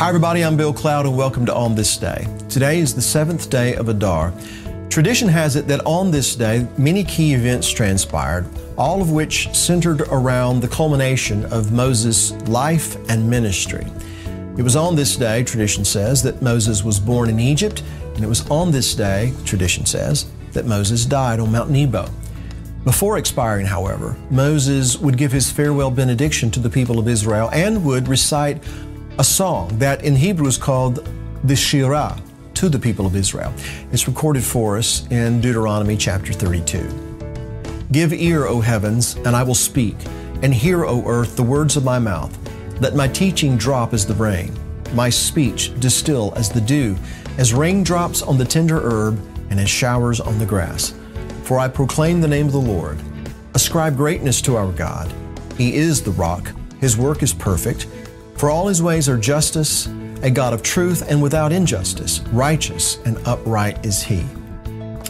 Hi everybody, I'm Bill Cloud and welcome to On This Day. Today is the 7th day of Adar. Tradition has it that on this day, many key events transpired, all of which centered around the culmination of Moses' life and ministry. It was on this day, tradition says, that Moses was born in Egypt, and it was on this day, tradition says, that Moses died on Mount Nebo. Before expiring, however, Moses would give his farewell benediction to the people of Israel and would recite a song that in Hebrew is called the Shirah to the people of Israel. It's recorded for us in Deuteronomy chapter 32. Give ear, O heavens, and I will speak, and hear, O earth, the words of my mouth. Let my teaching drop as the rain, my speech distill as the dew, as raindrops on the tender herb, and as showers on the grass. For I proclaim the name of the Lord. Ascribe greatness to our God. He is the rock. His work is perfect. For all His ways are justice, a God of truth and without injustice. Righteous and upright is He.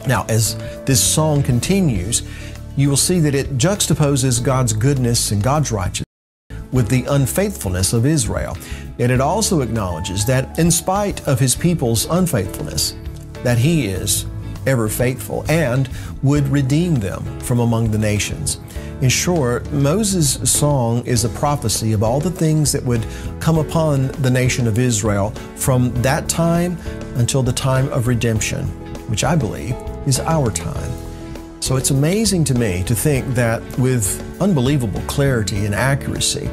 Now, as this song continues, you will see that it juxtaposes God's goodness and God's righteousness with the unfaithfulness of Israel. And it also acknowledges that in spite of His people's unfaithfulness, that He is ever faithful and would redeem them from among the nations. In short, Moses' song is a prophecy of all the things that would come upon the nation of Israel from that time until the time of redemption, which I believe is our time. So it's amazing to me to think that with unbelievable clarity and accuracy,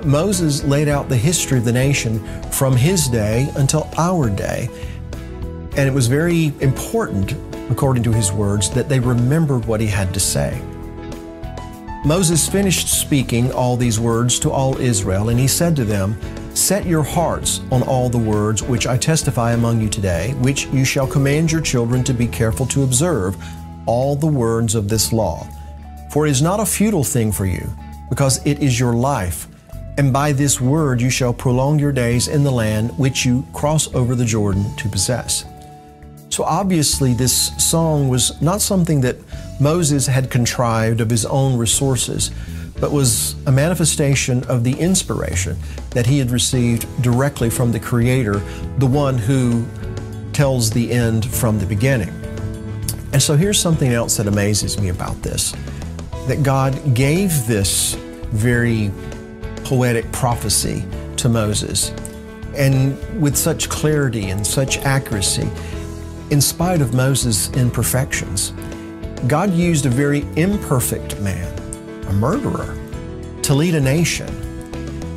Moses laid out the history of the nation from his day until our day. And it was very important, according to his words, that they remembered what he had to say. Moses finished speaking all these words to all Israel, and he said to them, Set your hearts on all the words which I testify among you today, which you shall command your children to be careful to observe all the words of this law. For it is not a futile thing for you, because it is your life, and by this word you shall prolong your days in the land which you cross over the Jordan to possess. So obviously this song was not something that Moses had contrived of his own resources, but was a manifestation of the inspiration that he had received directly from the Creator, the one who tells the end from the beginning. And so here's something else that amazes me about this, that God gave this very poetic prophecy to Moses, and with such clarity and such accuracy, in spite of Moses' imperfections. God used a very imperfect man, a murderer, to lead a nation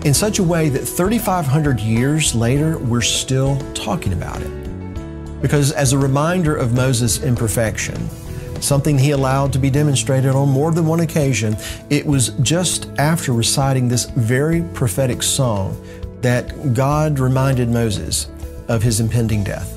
in such a way that 3,500 years later, we're still talking about it. Because as a reminder of Moses' imperfection, something he allowed to be demonstrated on more than one occasion, it was just after reciting this very prophetic song that God reminded Moses of his impending death.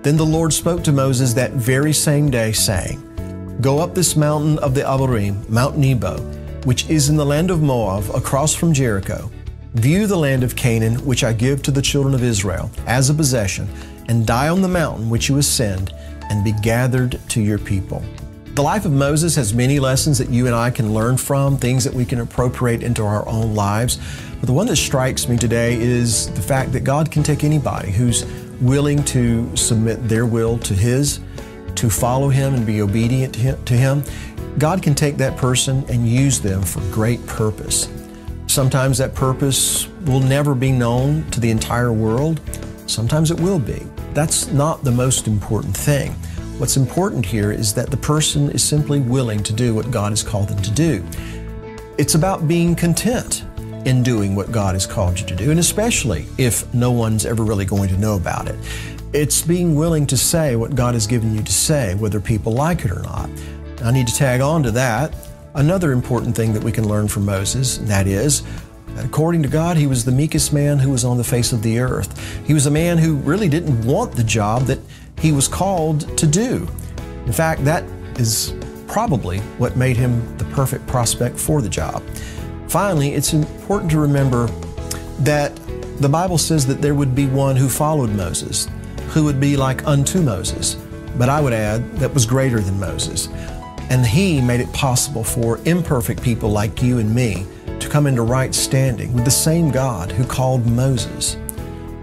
Then the Lord spoke to Moses that very same day, saying, Go up this mountain of the Abarim, Mount Nebo, which is in the land of Moab, across from Jericho. View the land of Canaan, which I give to the children of Israel, as a possession, and die on the mountain which you ascend, and be gathered to your people. The life of Moses has many lessons that you and I can learn from, things that we can appropriate into our own lives. But the one that strikes me today is the fact that God can take anybody who's willing to submit their will to His, to follow Him and be obedient to Him. God can take that person and use them for great purpose. Sometimes that purpose will never be known to the entire world. Sometimes it will be. That's not the most important thing. What's important here is that the person is simply willing to do what God has called them to do. It's about being content in doing what God has called you to do, and especially if no one's ever really going to know about it. It's being willing to say what God has given you to say, whether people like it or not. I need to tag on to that another important thing that we can learn from Moses, and that is, that according to God, he was the meekest man who was on the face of the earth. He was a man who really didn't want the job that he was called to do. In fact, that is probably what made him the perfect prospect for the job. Finally, it's important to remember that the Bible says that there would be one who followed Moses, who would be like unto Moses, but I would add that was greater than Moses. And he made it possible for imperfect people like you and me to come into right standing with the same God who called Moses.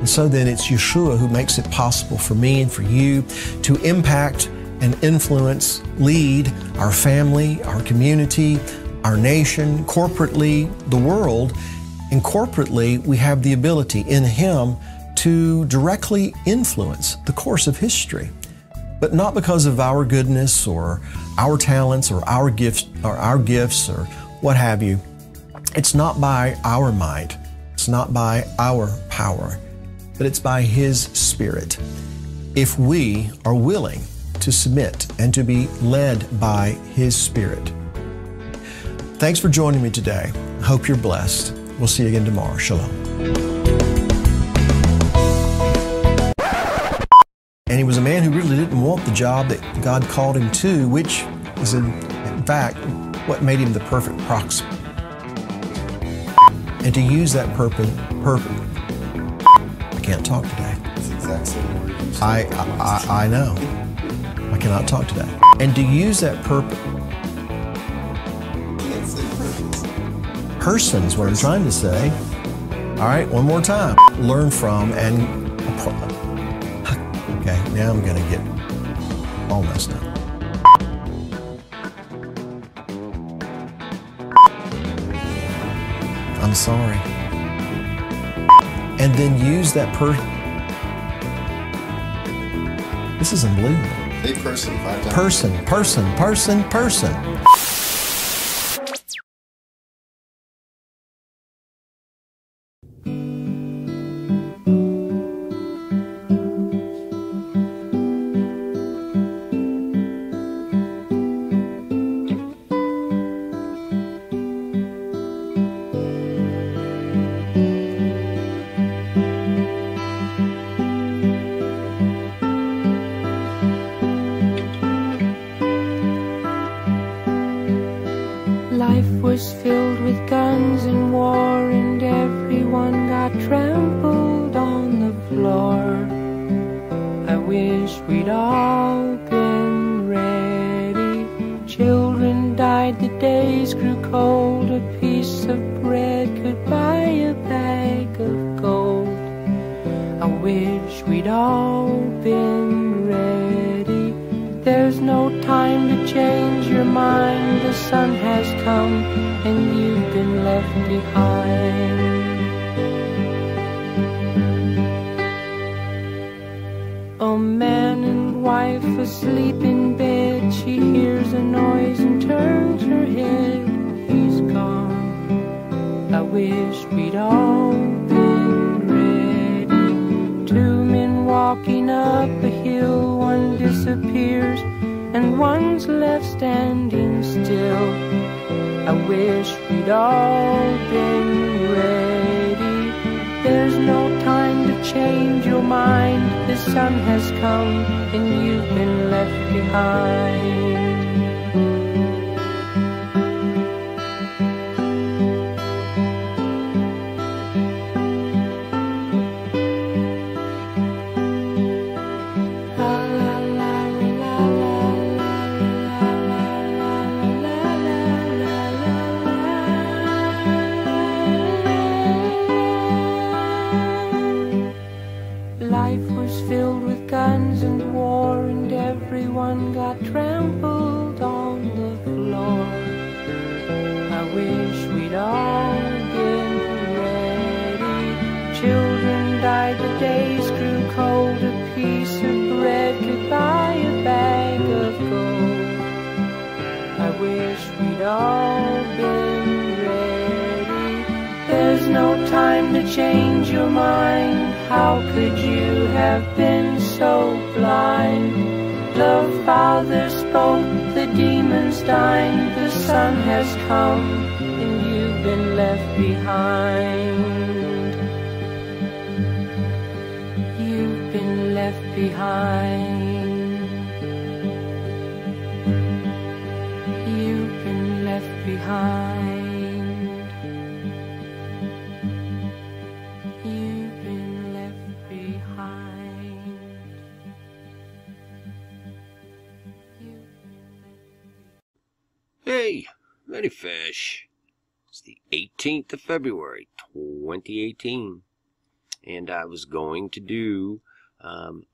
And so then it's Yeshua who makes it possible for me and for you to impact and influence, lead our family, our community, our nation, corporately, the world. And corporately, we have the ability in Him to directly influence the course of history. But not because of our goodness or our talents or our gifts or what have you. It's not by our might. It's not by our power, but it's by His Spirit. If we are willing to submit and to be led by His Spirit. Thanks for joining me today. I hope you're blessed. We'll see you again tomorrow. Shalom. And he was a man who really didn't want the job that God called him to, which is in fact what made him the perfect proxy. And to use that purpose, I can't talk today. That's the exact same word you said. I know. I cannot talk today. And to use that purpose, person is what I'm trying to say. All right, one more time. Learn from and okay, now I'm going to get all messed up. I'm sorry. And then use that This is unbelievable. Say person 5 times. Person. Life was filled with guns and war, and everyone got trampled on the floor. I wish we'd all been ready. Children died, the days grew cold. A piece of bread could buy a bag of gold. I wish we'd all been ready. There's no time to change your mind. The sun has come and you've been left behind. A man and wife asleep in bed. She hears a noise and turns her head. He's gone. I wish we'd all been ready. Two men walking up a hill. One disappears and one's left standing still. I wish we'd all been ready. There's no time to change your mind. The sun has come and you've been left behind. Life was filled with guns and war, and everyone got trampled on the floor. I wish we'd all been ready. Children died, the days grew cold. A piece of bread could buy a bag of gold. I wish we'd all been ready. There's no time to change your mind. How could you have been so blind? The Father spoke, the demons died. The sun has come and you've been left behind. You've been left behind. You've been left behind. Hey, ready fish. It's the 18th of February, 2018. and I was going to do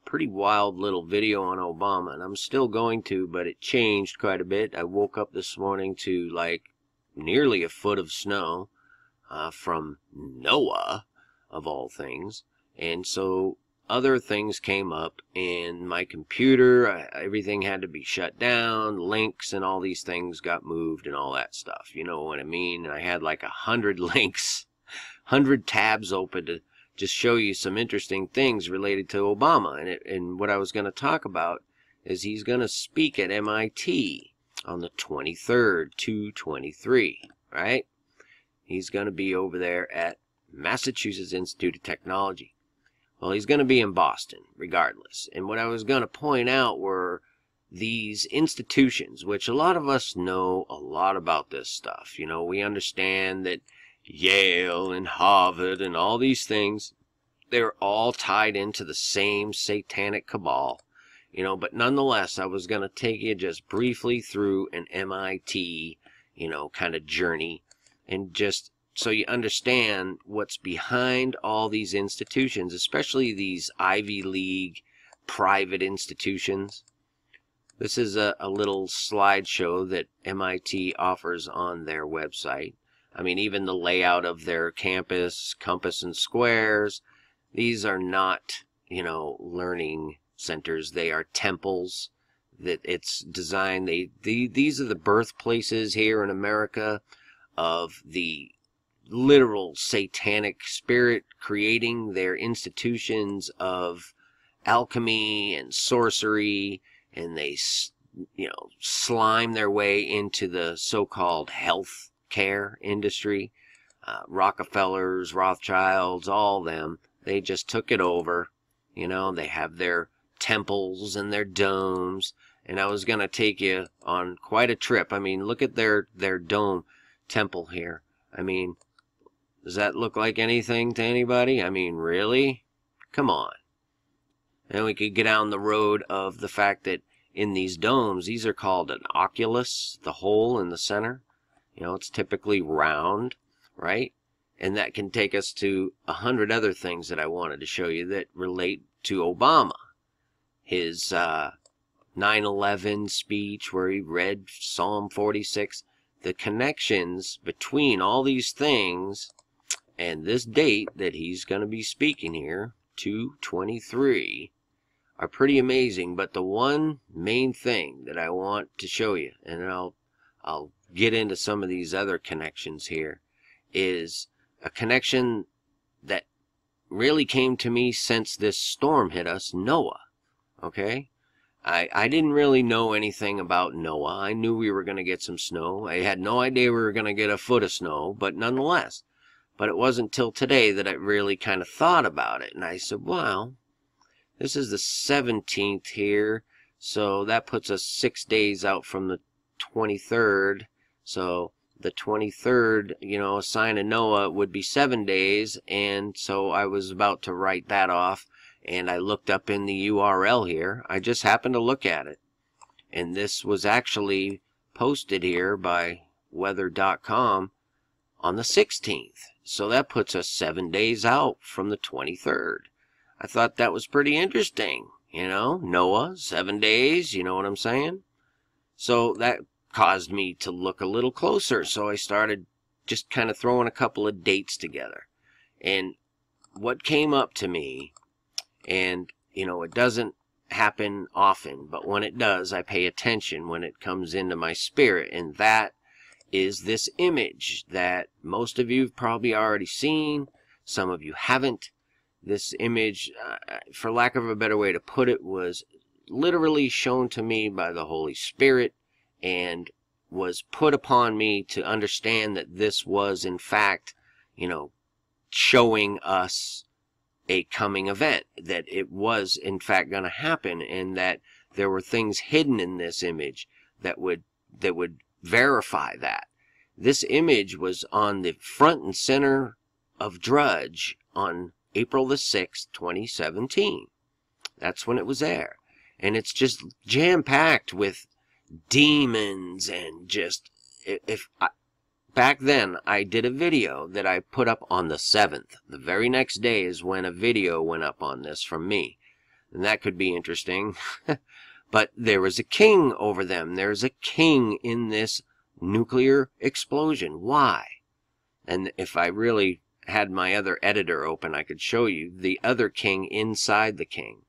pretty wild little video on Obama, and I'm still going to, but it changed quite a bit. I woke up this morning to like nearly a foot of snow from NOAA, of all things, and so other things came up, and my computer, everything had to be shut down, links and all these things got moved and all that stuff, you know what I mean? And I had like 100 links, 100 tabs open to just show you some interesting things related to Obama. And what I was going to talk about is he's going to speak at MIT on the 23rd, 2/23, right? He's going to be over there at Massachusetts Institute of Technology. Well, he's going to be in Boston, regardless. And what I was going to point out were these institutions, which a lot of us know a lot about this stuff. You know, we understand that Yale and Harvard and all these things, they're all tied into the same satanic cabal. You know, but nonetheless, I was going to take you just briefly through an MIT, you know, kind of journey, and just so you understand what's behind all these institutions, especially these Ivy League private institutions. This is a little slideshow that MIT offers on their website. I mean, even the layout of their campus, compass and squares, these are not, you know, learning centers. They are temples that it's designed. These are the birthplaces here in America of the literal satanic spirit creating their institutions of alchemy and sorcery, and they, you know, slime their way into the so-called health care industry. Rockefellers, Rothschilds, all them, they just took it over. You know, they have their temples and their domes, and I was going to take you on quite a trip. I mean, look at their dome temple here. I mean, does that look like anything to anybody? I mean, really? Come on. And we could get down the road of the fact that in these domes, these are called an oculus, the hole in the center. You know, it's typically round, right? And that can take us to 100 other things that I wanted to show you that relate to Obama. His 9/11 speech where he read Psalm 46. The connections between all these things and this date that he's going to be speaking here, 2/23, are pretty amazing. But the one main thing that I want to show you, and I'll get into some of these other connections here, is a connection that really came to me since this storm hit us, Noah. Okay? I didn't really know anything about Noah. I knew we were going to get some snow. I had no idea we were going to get a foot of snow, but nonetheless. But it wasn't till today that I really kind of thought about it. And I said, well, this is the 17th here, so that puts us 6 days out from the 23rd. So the 23rd, you know, a sign of Noah would be 7 days. And so I was about to write that off. And I looked up in the URL here. I just happened to look at it. And this was actually posted here by weather.com on the 16th. So that puts us 7 days out from the 23rd. I thought that was pretty interesting. You know, Noah, 7 days, you know what I'm saying? So that caused me to look a little closer. So I started just kind of throwing a couple of dates together. And what came up to me, and, you know, it doesn't happen often, but when it does, I pay attention when it comes into my spirit, and that is this image that most of you have probably already seen. Some of you haven't. This image, for lack of a better way to put it, was literally shown to me by the Holy Spirit and was put upon me to understand that this was, in fact, you know, showing us a coming event, that it was in fact going to happen, and that there were things hidden in this image that would verify that. This image was on the front and center of Drudge on April the 6th, 2017. That's when it was there. And it's just jam-packed with demons and just, back then I did a video that I put up on the 7th. The very next day is when a video went up on this from me. And that could be interesting. But there was a king over them. There's a king in this nuclear explosion. Why? And if I really had my other editor open, I could show you the other king inside the king.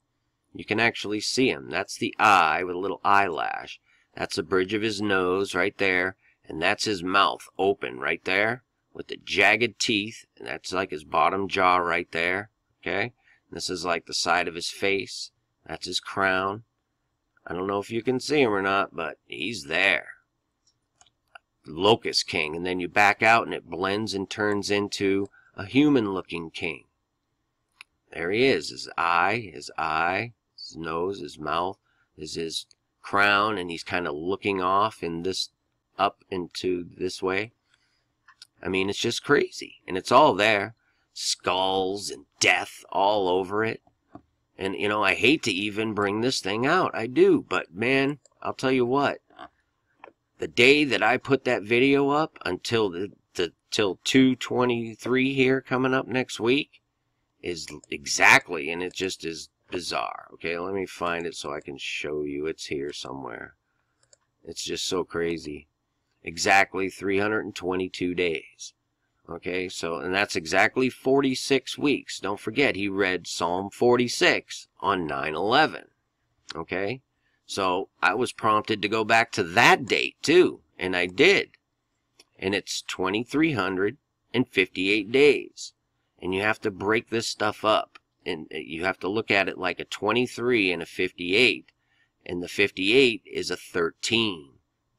You can actually see him. That's the eye with a little eyelash. That's the bridge of his nose right there. And that's his mouth open right there with the jagged teeth. And that's like his bottom jaw right there. Okay? And this is like the side of his face. That's his crown. I don't know if you can see him or not, but he's there. Locust king. And then you back out and it blends and turns into a human-looking king. There he is. His eye, his nose, his mouth is his crown, and he's kind of looking off in this, up into this way. I mean, it's just crazy. And it's all there. Skulls and death all over it. And, you know, I hate to even bring this thing out. I do. But, man, I'll tell you what. The day that I put that video up until till 2/23 here coming up next week is exactly, and it just is bizarre. Okay, let me find it so I can show you. It's here somewhere. It's just so crazy. Exactly 322 days. Okay, so, and that's exactly 46 weeks. Don't forget, he read Psalm 46 on 9/11. Okay, so I was prompted to go back to that date too, and I did. And it's 2,358 days. And you have to break this stuff up. And you have to look at it like a 23 and a 58. And the 58 is a 13.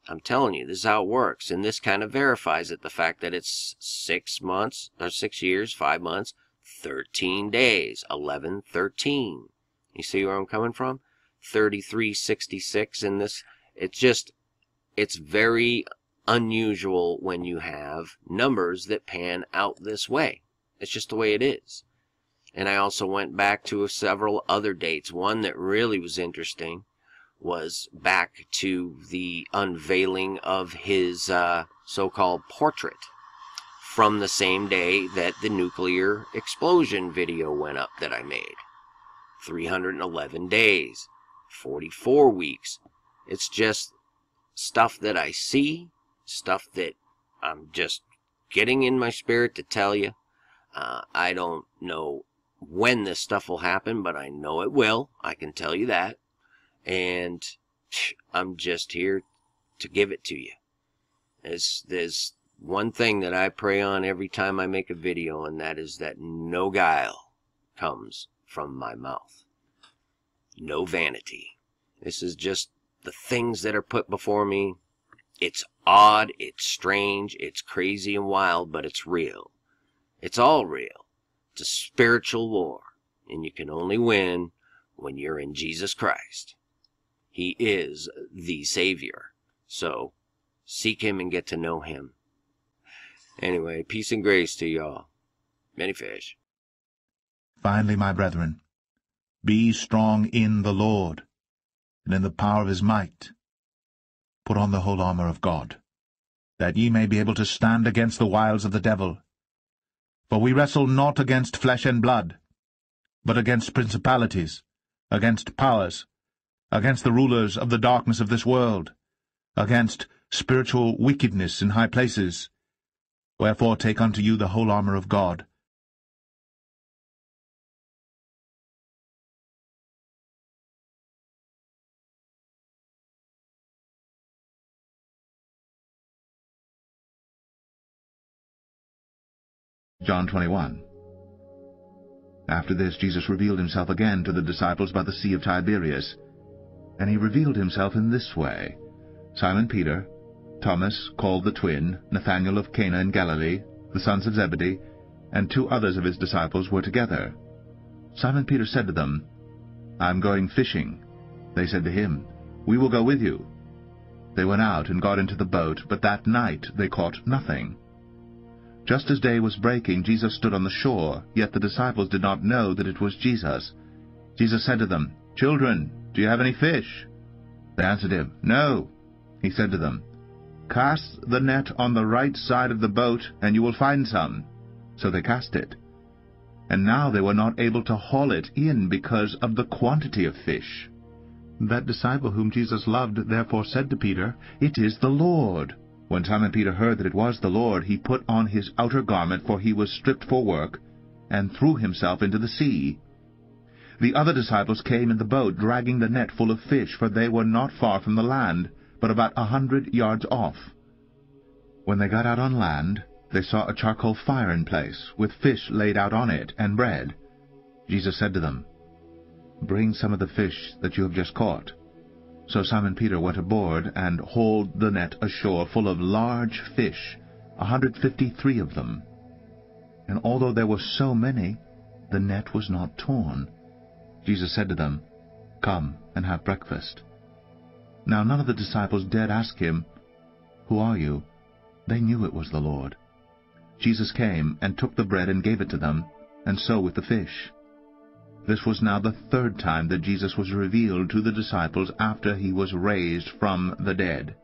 I'm telling you, this is how it works. And this kind of verifies it. The fact that it's 6 months, or 6 years, 5 months, 13 days, 11/13. You see where I'm coming from? 3366 in this. It's very unusual when you have numbers that pan out this way. It's just the way it is. And I also went back to several other dates. One that really was interesting was back to the unveiling of his so-called portrait from the same day that the nuclear explosion video went up that I made. 311 days, 44 weeks. It's just stuff that I see, stuff that I'm just getting in my spirit to tell you. I don't know when this stuff will happen, but I know it will. I can tell you that. And I'm just here to give it to you. There's one thing that I pray on every time I make a video, and that is that no guile comes from my mouth. No vanity. This is just the things that are put before me. It's odd, it's strange, it's crazy and wild, but it's real. It's all real. It's a spiritual war, and you can only win when you're in Jesus Christ. He is the Savior. So, seek Him and get to know Him. Anyway, peace and grace to y'all. Many fish. Finally, my brethren, be strong in the Lord, and in the power of his might. Put on the whole armor of God, that ye may be able to stand against the wiles of the devil. For we wrestle not against flesh and blood, but against principalities, against powers, against the rulers of the darkness of this world, against spiritual wickedness in high places. Wherefore take unto you the whole armor of God, John 21. After this Jesus revealed himself again to the disciples by the Sea of Tiberias. And he revealed himself in this way. Simon Peter, Thomas, called the twin, Nathanael of Cana in Galilee, the sons of Zebedee, and 2 others of his disciples were together. Simon Peter said to them, I am going fishing. They said to him, We will go with you. They went out and got into the boat, but that night they caught nothing. Just as day was breaking, Jesus stood on the shore, yet the disciples did not know that it was Jesus. Jesus said to them, Children, do you have any fish? They answered him, No. He said to them, "Cast the net on the right side of the boat, and you will find some." So they cast it. And now they were not able to haul it in because of the quantity of fish. That disciple whom Jesus loved therefore said to Peter, "It is the Lord." When Simon Peter heard that it was the Lord, he put on his outer garment, for he was stripped for work, and threw himself into the sea. The other disciples came in the boat, dragging the net full of fish, for they were not far from the land, but about 100 yards off. When they got out on land, they saw a charcoal fire in place, with fish laid out on it, and bread. Jesus said to them, "Bring some of the fish that you have just caught." So Simon Peter went aboard and hauled the net ashore full of large fish, 153 of them. And although there were so many, the net was not torn. Jesus said to them, "Come and have breakfast." Now none of the disciples dared ask him, "Who are you?" They knew it was the Lord. Jesus came and took the bread and gave it to them, and so with the fish. This was now the third time that Jesus was revealed to the disciples after he was raised from the dead.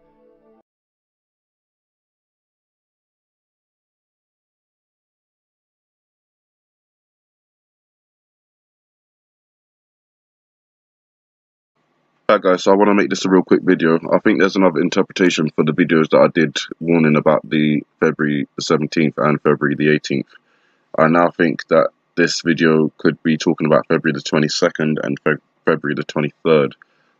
Hi guys, so I want to make this a real quick video. I think there's another interpretation for the videos that I did warning about the February the 17th and February the 18th. I now think that this video could be talking about February the 22nd and February the 23rd.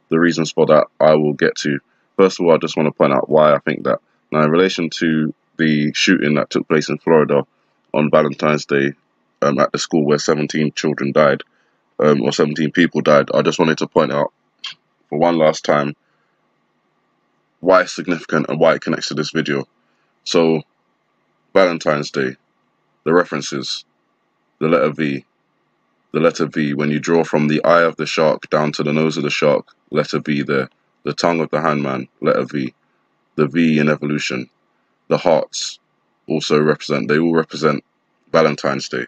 The reasons for that I will get to. First of all, I just want to point out why I think that. Now, in relation to the shooting that took place in Florida on Valentine's Day at the school where 17 children died, or 17 people died, I just wanted to point out for one last time why it's significant and why it connects to this video. So, Valentine's Day, the references, the letter V, when you draw from the eye of the shark down to the nose of the shark, letter V there, the tongue of the hangman, letter V, the V in evolution, the hearts also they all represent Valentine's Day.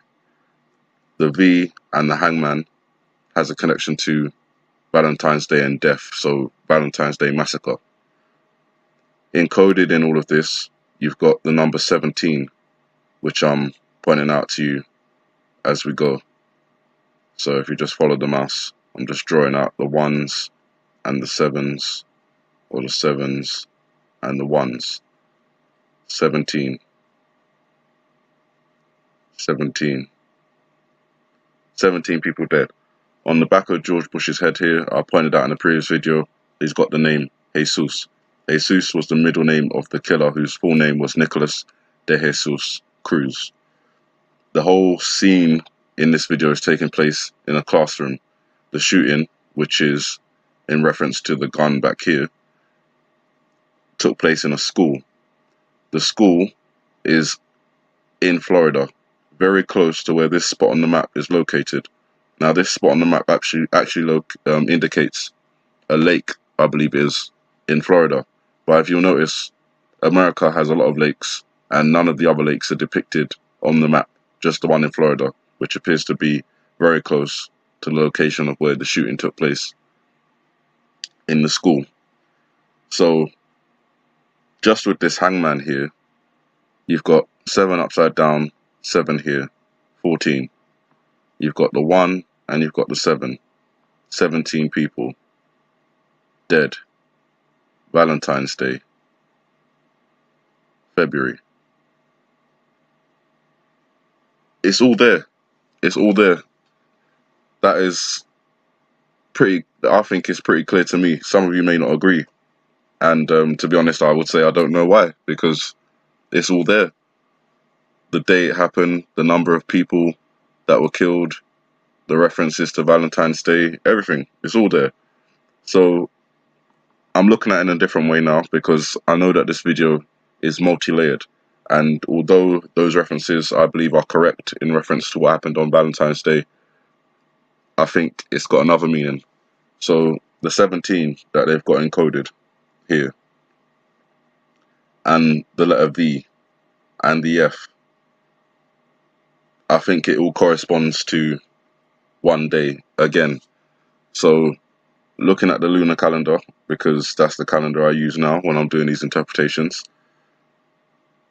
The V and the hangman has a connection to Valentine's Day and death, so Valentine's Day massacre. Encoded in all of this, you've got the number 17, which I'm pointing out to you as we go. So if you just follow the mouse, I'm just drawing out the 1s and the 7s, or the 7s and the 1s. 17. 17. 17 people dead. On the back of George Bush's head here, I pointed out in a previous video, he's got the name Jesus. Jesus was the middle name of the killer, whose full name was Nicholas de Jesus Cruz. The whole scene in this video is taking place in a classroom. The shooting, which is in reference to the gun back here, took place in a school. The school is in Florida, very close to where this spot on the map is located. Now, this spot on the map actually indicates a lake, I believe it is, in Florida. But if you'll notice, America has a lot of lakes, and none of the other lakes are depicted on the map, just the one in Florida, which appears to be very close to the location of where the shooting took place in the school. So, just with this hangman here, you've got 7 upside down, 7 here, 14. You've got the 1 and you've got the 7. 17 people dead. Valentine's Day, February. It's all there. It's all there. That is pretty, I think it's pretty clear to me. Some of you may not agree. And to be honest, I would say I don't know why, because it's all there. The day it happened, the number of people that were killed, the references to Valentine's Day, everything. It's all there. So I'm looking at it in a different way now, because I know that this video is multi-layered. And although those references, I believe, are correct in reference to what happened on Valentine's Day, I think it's got another meaning. So the 17 that they've got encoded here, and the letter V and the F, I think it all corresponds to one day again. So looking at the lunar calendar, because that's the calendar I use now when I'm doing these interpretations,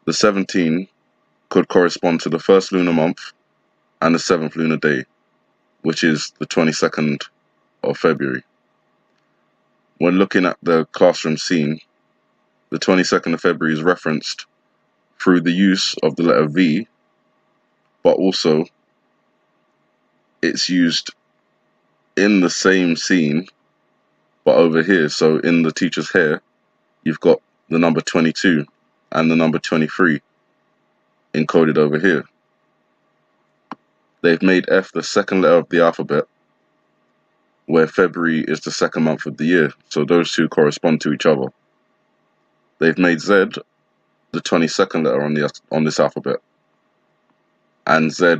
the 17 could correspond to the first lunar month and the 7th lunar day, which is the 22nd of February. When looking at the classroom scene, the 22nd of February is referenced through the use of the letter V, but also it's used in the same scene, but over here. So in the teacher's hair, you've got the number 22 and the number 23 encoded over here. They've made F the second letter of the alphabet, where February is the second month of the year. So those two correspond to each other. They've made Z the 22nd letter on this alphabet, and Z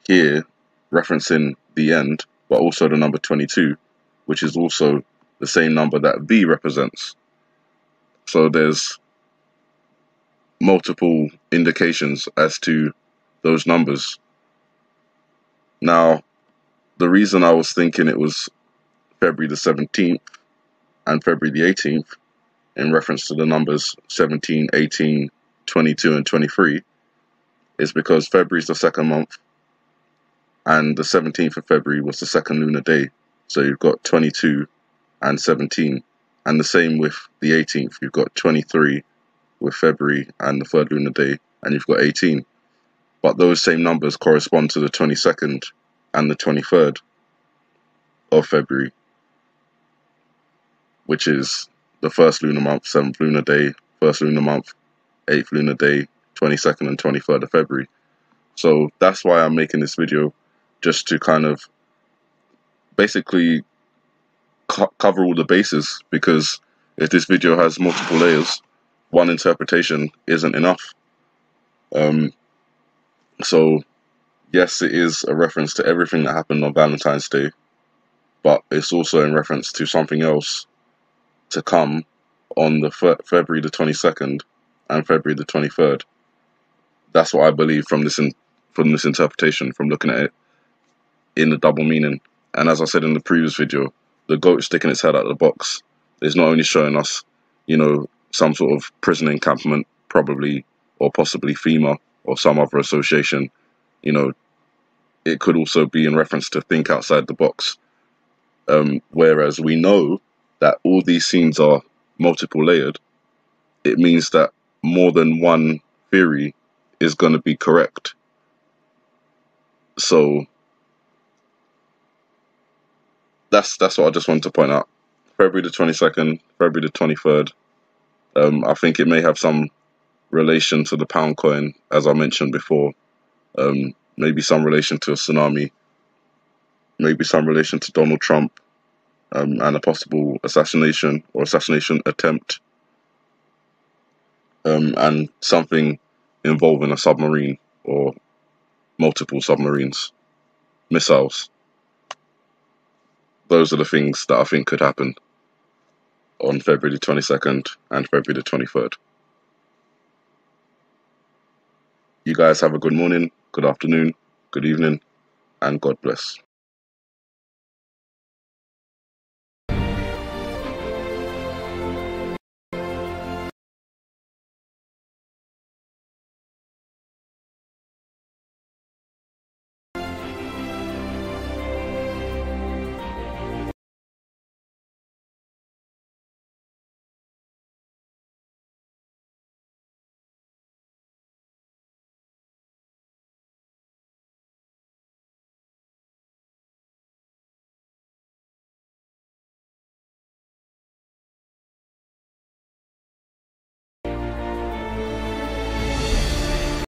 here referencing the end, but also the number 22, which is also the same number that V represents. So there's multiple indications as to those numbers. Now, the reason I was thinking it was February the 17th and February the 18th, in reference to the numbers 17, 18, 22, and 23, is because February is the second month, and the 17th of February was the second lunar day. So you've got 22 and 17, and the same with the 18th. You've got 23 with February and the third lunar day, and you've got 18. But those same numbers correspond to the 22nd and the 23rd of February, which is the first lunar month, 7th lunar day, first lunar month, 8th lunar day, 22nd and 23rd of February. So that's why I'm making this video, just to kind of basically cover all the bases, because if this video has multiple layers, one interpretation isn't enough. So yes, it is a reference to everything that happened on Valentine's Day, but it's also in reference to something else to come on the February the 22nd and February the 23rd. That's what I believe from this interpretation, from looking at it in the double meaning. And as I said in the previous video, the goat sticking its head out of the box is not only showing us, you know, some sort of prison encampment, probably or possibly FEMA or some other association. You know, it could also be in reference to think outside the box. Whereas we know that all these scenes are multiple layered, it means that more than one theory is going to be correct. So that's what I just wanted to point out. February the 22nd, February the 23rd. I think it may have some relation to the pound coin, as I mentioned before. Maybe some relation to a tsunami. Maybe some relation to Donald Trump, and a possible assassination or assassination attempt. And something involving a submarine or multiple submarines, missiles. Those are the things that I think could happen on February the 22nd and February the 23rd. You guys have a good morning, good afternoon, good evening, and God bless.